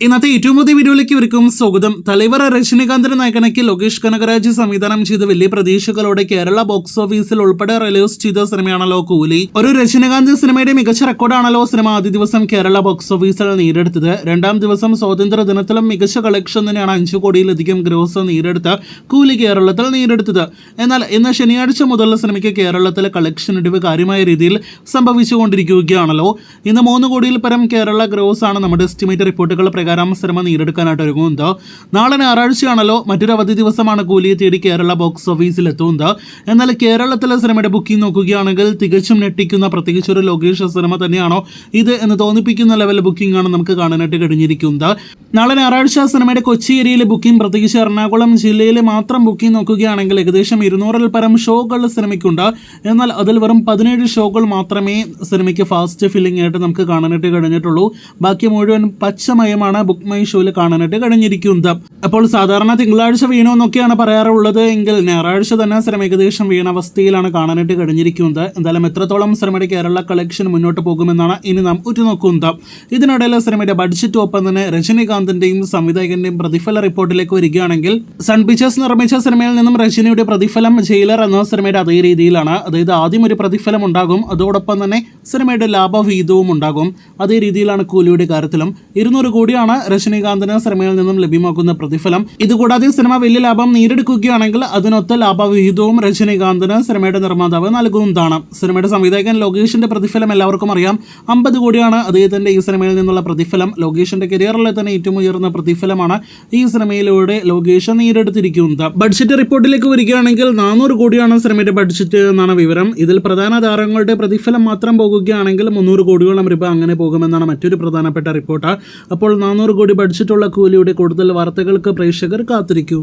ഇന്നത്തെ ഏറ്റവും പുതിയ വീഡിയോയിലേക്ക് ഇവർക്കും സ്വാഗതം. തലൈവർ രജനീകാന്തിന്റെ നായകനാക്കി ലോകേഷ് കനകരാജ് സംവിധാനം ചെയ്ത വലിയ പ്രതീക്ഷകളോടെ കേരള ബോക്സ് ഓഫീസിൽ ഉൾപ്പെടെ റിലീസ് ചെയ്ത സിനിമയാണല്ലോ കൂലി. ഒരു രജനീകാന്ത് സിനിമയുടെ മികച്ച റെക്കോർഡാണല്ലോ സിനിമ ആദ്യ ദിവസം കേരള ബോക്സ് ഓഫീസിൽ നേടിയെടുത്തത്. രണ്ടാം ദിവസം സ്വാതന്ത്ര്യ ദിനത്തിലും മികച്ച കളക്ഷൻ തന്നെയാണ് 5 കോടിയിലധികം ഗ്രോസ് നേടിയെടുത്ത കൂലി കേരളത്തിൽ നേടിയെടുത്തത്. എന്നാൽ ഇന്ന് ശനിയാഴ്ച മുതൽ സിനിമയ്ക്ക് കേരളത്തിലെ കളക്ഷൻ ഇടിവ് കാര്യമായ രീതിയിൽ സംഭവിച്ചുകൊണ്ടിരിക്കുകയാണല്ലോ. ഇന്ന് 3 കോടിയിൽ പരം കേരള ഗ്രോസ് ആണ് നമ്മുടെ എസ്റ്റിമേറ്റ് റിപ്പോർട്ടുകൾ പ്രകാരം സിനിമ നേടിയെടുക്കാനായിട്ട് ഒരുങ്ങുന്നത്. നാളെ ഞായറാഴ്ചയാണല്ലോ, മറ്റൊരു അവധി ദിവസമാണ് കൂലിയെ തേടി കേരള ബോക്സ് ഓഫീസിൽ എത്തുന്നത്. എന്നാൽ കേരളത്തിലെ സിനിമയുടെ ബുക്കിംഗ് നോക്കുകയാണെങ്കിൽ തികച്ചും ഞെട്ടിക്കുന്ന, പ്രത്യേകിച്ച് ഒരു ലോകേഷ് സിനിമ തന്നെയാണോ ഇത് എന്ന് തോന്നിപ്പിക്കുന്ന ലെവൽ ബുക്കിംഗ് ആണ് നമുക്ക് കാണാനായിട്ട് കഴിഞ്ഞിരിക്കുന്നത്. നാളെ ഞായറാഴ്ച സിനിമയുടെ കൊച്ചി ഏരിയയിലെ ബുക്കിംഗ്, പ്രത്യേകിച്ച് എറണാകുളം ജില്ലയിലെ മാത്രം ബുക്കിംഗ് നോക്കുകയാണെങ്കിൽ ഏകദേശം 200-ൽ പരം ഷോകൾ സിനിമയ്ക്കുണ്ട്. എന്നാൽ അതിൽ വെറും 17 ഷോകൾ മാത്രമേ സിനിമയ്ക്ക് ഫാസ്റ്റ് ഫില്ലിംഗ് ആയിട്ട് നമുക്ക് കാണാനായിട്ട് കഴിഞ്ഞിട്ടുള്ളൂ. ബാക്കി മുഴുവൻ പച്ചമയമാണ് ബുക്ക് മൈ ഷോയിൽ കാണാനായിട്ട് കഴിഞ്ഞിരിക്കുന്നത്. അപ്പോൾ സാധാരണ തിങ്കളാഴ്ച വീണോ എന്നൊക്കെയാണ് പറയാറുള്ളത് എങ്കിൽ ഞായറാഴ്ച തന്നെ സിനിമ ഏകദേശം വീണ അവസ്ഥയിലാണ് കാണാനായിട്ട് കഴിഞ്ഞിരിക്കുന്നത്. എന്തായാലും എത്രത്തോളം സിനിമയുടെ കേരള കളക്ഷൻ മുന്നോട്ട് പോകുമെന്നാണ് ഇനി നാം ഉറ്റുനോക്കുന്നത്. ഇതിനിടയിൽ സിനിമയുടെ ബഡ്ജറ്റ് ഒപ്പം തന്നെ രജനീകാന്തിന്റെയും സംവിധായകന്റെയും പ്രതിഫല റിപ്പോർട്ടിലേക്ക് വരികയാണെങ്കിൽ സൺ പിക്ചേഴ്സ് നിർമ്മിച്ച സിനിമയിൽ നിന്നും രജനിയുടെ പ്രതിഫലം ജയിലർ എന്ന സിനിമയുടെ അതേ രീതിയിലാണ്. അതായത് ആദ്യം ഒരു പ്രതിഫലം ഉണ്ടാകും, അതോടൊപ്പം തന്നെ സിനിമയുടെ ലാഭവിഹിതവും ഉണ്ടാകും. അതേ രീതിയിലാണ് കൂലിയുടെ കാര്യത്തിലും 200 കോടിയാണ് രജനീകാന്തിന് സിനിമയിൽ നിന്നും ലഭ്യമാക്കുന്ന പ്രതിഫലം. ഇതുകൂടാതെ സിനിമ വലിയ ലാഭം നേടിയെടുക്കുകയാണെങ്കിൽ അതിനൊത്ത ലാഭവിഹിതവും രജനീകാന്തിന് സിനിമയുടെ നിർമ്മാതാവ് നൽകുന്നതാണ്. സിനിമയുടെ സംവിധായകൻ ലോകേഷിന്റെ പ്രതിഫലം എല്ലാവർക്കും അറിയാം, 50 കോടിയാണ് അദ്ദേഹത്തിന്റെ ഈ സിനിമയിൽ നിന്നുള്ള പ്രതിഫലം. ലോകേഷിന്റെ കരിയറിലെ തന്നെ ഏറ്റവും ഉയർന്ന പ്രതിഫലമാണ് ഈ സിനിമയിലൂടെ ലോകേഷ് നേടിയെടുത്തിരിക്കുന്നത്. ബഡ്ജറ്റ് റിപ്പോർട്ടിലേക്ക് വരികയാണെങ്കിൽ 400 കോടിയാണ് സിനിമയുടെ ബഡ്ജറ്റ് എന്നാണ് വിവരം. ഇതിൽ പ്രധാന താരങ്ങളുടെ പ്രതിഫലം മാത്രം പോകുകയാണെങ്കിൽ 300 കോടിയോളം രൂപ അങ്ങനെ പോകുമെന്നാണ് മറ്റൊരു പ്രധാനപ്പെട്ട റിപ്പോർട്ട്. അപ്പോൾ 400 കോടി ബഡ്ജറ്റുള്ള കൂലിയുടെ കൂടുതൽ വാർത്തകൾക്ക് പ്രേക്ഷകർ കാത്തിരിക്കൂ.